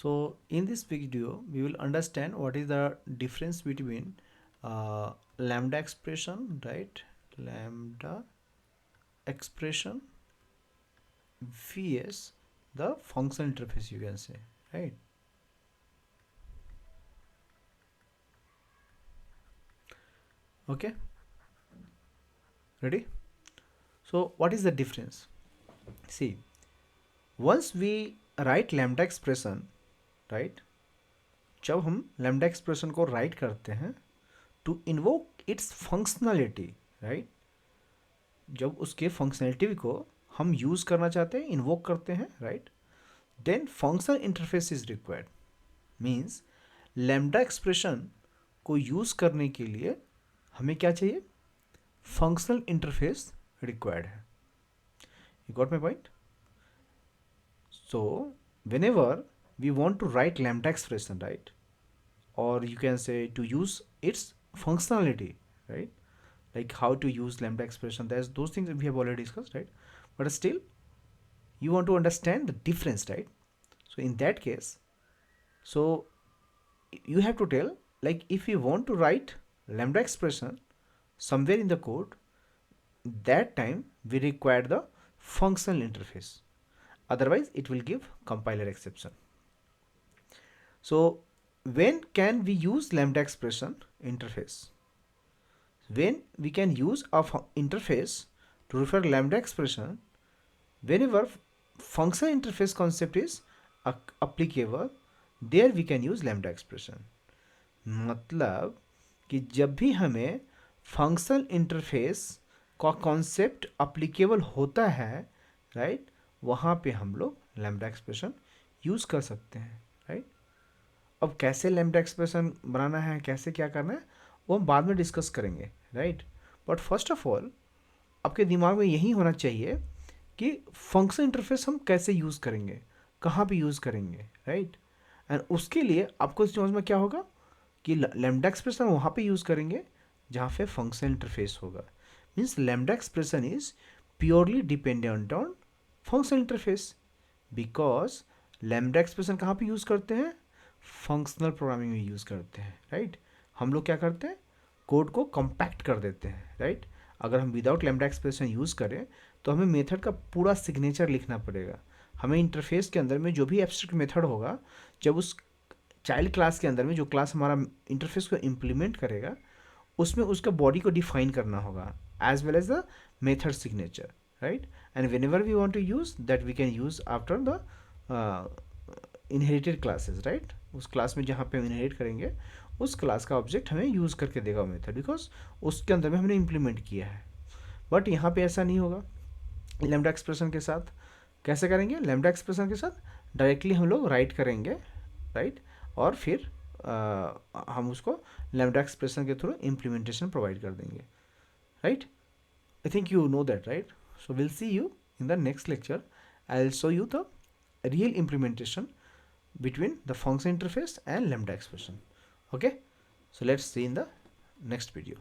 So in this video, we will understand what is the difference between lambda expression, right? Lambda expression vs the functional interface, you can say, right? Okay, ready? So what is the difference? See, once we write lambda expression, right? जब हम lambda expression को write करते हैं to invoke its functionality, right? जब उसके functionality को हम use करना चाहते हैं, इन्वोक करते हैं, right, then functional interface is required. Means lambda expression को यूज़ करने के लिए हमें क्या चाहिए? फंक्शनल इंटरफेस रिक्वायर्ड है। You got my point? So whenever we want to write lambda expression, right, or you can say to use its functionality, right, like how to use lambda expression, there's those things we have already discussed, right, but still you want to understand the difference, right? So in that case, so you have to tell, like, if you want to write lambda expression somewhere in the code, that time we require the functional interface, otherwise it will give compiler exception. So when can we use lambda expression interface? When we can use a interface to refer lambda expression whenever function interface concept is applicable, there we can use lambda expression. मतलब कि जब भी हमें functional interface का concept applicable होता है, right, वहाँ पे हम लोग लैम्डा एक्सप्रेशन यूज़ कर सकते हैं, राइट। अब कैसे लैम्डा एक्सप्रेशन बनाना है, कैसे क्या करना है, वो हम बाद में डिस्कस करेंगे, right. But first of all आपके दिमाग में यही होना चाहिए कि फंक्शन इंटरफेस हम कैसे यूज़ करेंगे, कहाँ पे यूज़ करेंगे, राइट। एंड उसके लिए आपको समझ में क्या होगा कि लैम्डा एक्सप्रेशन वहाँ पे यूज़ करेंगे जहाँ पे फंक्शन इंटरफेस होगा। Means lambda expression is purely dependent on function interface, because lambda expression कहाँ पे यूज़ करते हैं? फंक्शनल प्रोग्रामिंग में यूज़ करते हैं, राइट। हम लोग क्या करते हैं? कोड को कम्पैक्ट कर देते हैं, राइट। अगर हम विदाउट लैम्डा एक्सप्रेशन यूज़ करें तो हमें मेथड का पूरा सिग्नेचर लिखना पड़ेगा। हमें इंटरफेस के अंदर में जो भी एब्स्ट्रैक्ट मेथड होगा, जब उस चाइल्ड क्लास के अंदर में जो क्लास हमारा इंटरफेस को इम्प्लीमेंट करेगा, उसमें उसका बॉडी को डिफाइन करना होगा as well as the method signature, right. And whenever we want to use that we can use after the inherited classes, right. उस क्लास में जहाँ पे हम इनहेरिट करेंगे उस क्लास का ऑब्जेक्ट हमें यूज़ करके देगा मेथड, बिकॉज उसके अंदर में हमने इम्प्लीमेंट किया है। बट यहाँ पे ऐसा नहीं होगा। लैम्डा एक्सप्रेशन के साथ कैसे करेंगे? लैम्डा एक्सप्रेशन के साथ डायरेक्टली हम लोग राइट करेंगे, राइट, और फिर हम उसको लैम्डा एक्सप्रेशन के थ्रू इम्प्लीमेंटेशन प्रोवाइड कर देंगे, right. I think you know that, right. So will see you in the next lecture. I will show you the real implementation between the function interface and lambda expression. Okay, so let's see in the next video.